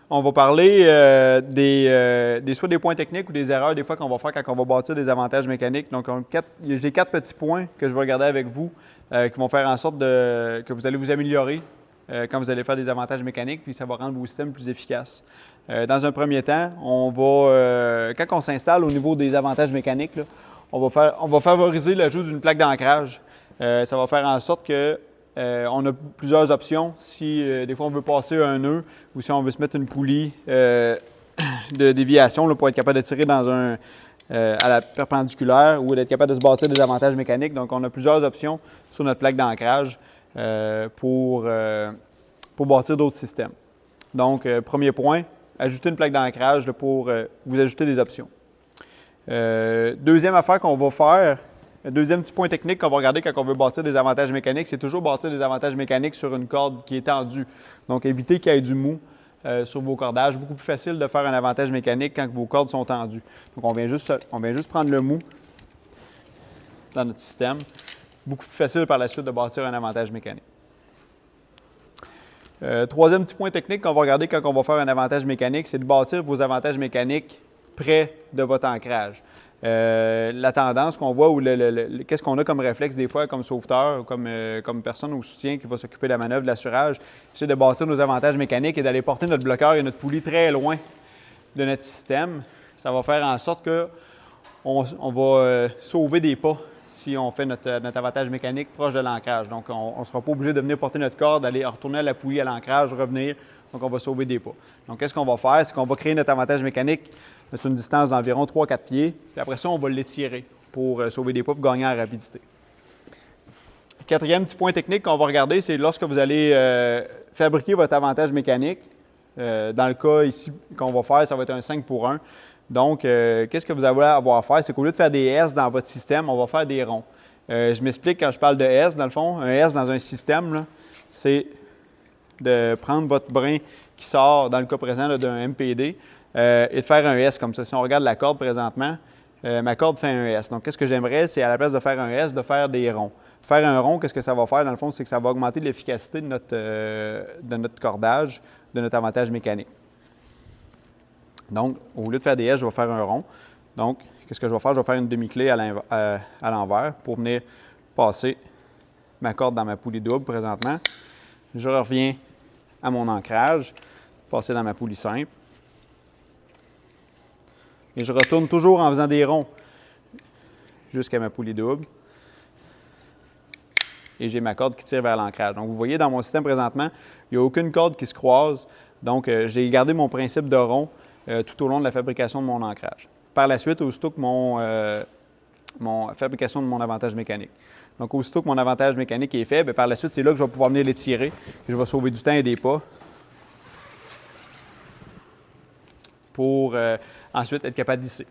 on va parler soit des points techniques ou des erreurs des fois qu'on va faire quand on va bâtir des avantages mécaniques. Donc, j'ai 4 petits points que je vais regarder avec vous qui vont faire en sorte que vous allez vous améliorer quand vous allez faire des avantages mécaniques, puis ça va rendre vos systèmes plus efficaces. Dans un premier temps, quand on s'installe au niveau des avantages mécaniques, là, on va favoriser l'ajout d'une plaque d'ancrage. Ça va faire en sorte que on a plusieurs options. Si des fois on veut passer un nœud ou si on veut se mettre une poulie de déviation là, pour être capable de tirer à la perpendiculaire ou d'être capable de se bâtir des avantages mécaniques. Donc, on a plusieurs options sur notre plaque d'ancrage pour bâtir d'autres systèmes. Donc, premier point, ajouter une plaque d'ancrage pour vous ajouter des options. Deuxième affaire qu'on va faire, deuxième petit point technique qu'on va regarder quand on veut bâtir des avantages mécaniques, c'est toujours bâtir des avantages mécaniques sur une corde qui est tendue. Donc, évitez qu'il y ait du mou sur vos cordages. Beaucoup plus facile de faire un avantage mécanique quand vos cordes sont tendues. Donc, on vient juste prendre le mou dans notre système. Beaucoup plus facile par la suite de bâtir un avantage mécanique. Troisième petit point technique qu'on va regarder quand on va faire un avantage mécanique, c'est de bâtir vos avantages mécaniques près de votre ancrage. La tendance qu'on voit ou qu'est-ce qu'on a comme réflexe des fois comme sauveteur ou comme personne au soutien qui va s'occuper de la manœuvre de l'assurage, c'est de bâtir nos avantages mécaniques et d'aller porter notre bloqueur et notre poulie très loin de notre système. Ça va faire en sorte qu'on va sauver des pas si on fait notre avantage mécanique proche de l'ancrage. Donc, on ne sera pas obligé de venir porter notre corde, d'aller retourner à la poulie à l'ancrage, revenir. Donc, on va sauver des pas. Donc, qu'est-ce qu'on va faire? C'est qu'on va créer notre avantage mécanique sur une distance d'environ 3-4 pieds. Puis après ça, on va l'étirer pour sauver des pas pour gagner en rapidité. Quatrième petit point technique qu'on va regarder, c'est lorsque vous allez fabriquer votre avantage mécanique. Dans le cas ici qu'on va faire, ça va être un 5 pour 1. Donc, qu'est-ce que vous allez avoir à faire? C'est qu'au lieu de faire des S dans votre système, on va faire des ronds. Je m'explique quand je parle de S, dans le fond. Un S dans un système, c'est de prendre votre brin qui sort, dans le cas présent d'un MPD, et de faire un S comme ça. Si on regarde la corde présentement, ma corde fait un S. Donc, qu'est-ce que j'aimerais? C'est à la place de faire un S, de faire des ronds. Faire un rond, qu'est-ce que ça va faire? Dans le fond, c'est que ça va augmenter l'efficacité de notre cordage, de notre avantage mécanique. Donc, au lieu de faire des S, je vais faire un rond. Donc, qu'est-ce que je vais faire? Je vais faire une demi-clé à l'envers pour venir passer ma corde dans ma poulie double présentement. Je reviens à mon ancrage, passer dans ma poulie simple. Et je retourne toujours en faisant des ronds jusqu'à ma poulie double. Et j'ai ma corde qui tire vers l'ancrage. Donc, vous voyez, dans mon système présentement, il n'y a aucune corde qui se croise. Donc, j'ai gardé mon principe de rond tout au long de la fabrication de mon ancrage. Par la suite, aussitôt que mon fabrication de mon avantage mécanique. Donc, aussitôt que mon avantage mécanique est fait, bien, par la suite, c'est là que je vais pouvoir venir l'étirer et je vais sauver du temps et des pas pour ensuite être capable d'hisser.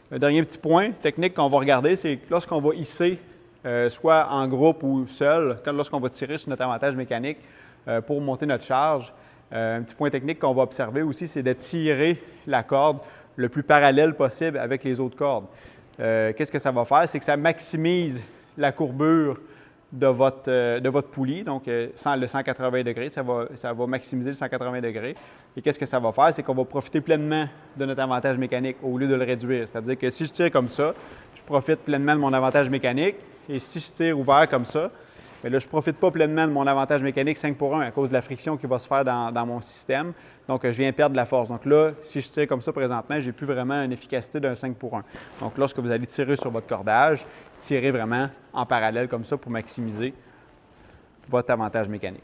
Le dernier petit point technique qu'on va regarder, c'est lorsqu'on va hisser, soit en groupe ou seul, lorsqu'on va tirer sur notre avantage mécanique pour monter notre charge. Un petit point technique qu'on va observer aussi, c'est de tirer la corde le plus parallèle possible avec les autres cordes. Qu'est-ce que ça va faire? C'est que ça maximise la courbure de votre poulie, donc le 180 degrés, ça va maximiser le 180 degrés. Et qu'est-ce que ça va faire? C'est qu'on va profiter pleinement de notre avantage mécanique au lieu de le réduire. C'est-à-dire que si je tire comme ça, je profite pleinement de mon avantage mécanique. Et si je tire ouvert comme ça, bien là, je ne profite pas pleinement de mon avantage mécanique 5 pour 1 à cause de la friction qui va se faire dans mon système. Donc, je viens perdre de la force. Donc là, si je tire comme ça présentement, je n'ai plus vraiment une efficacité d'un 5 pour 1. Donc, lorsque vous allez tirer sur votre cordage, tirez vraiment en parallèle comme ça pour maximiser votre avantage mécanique.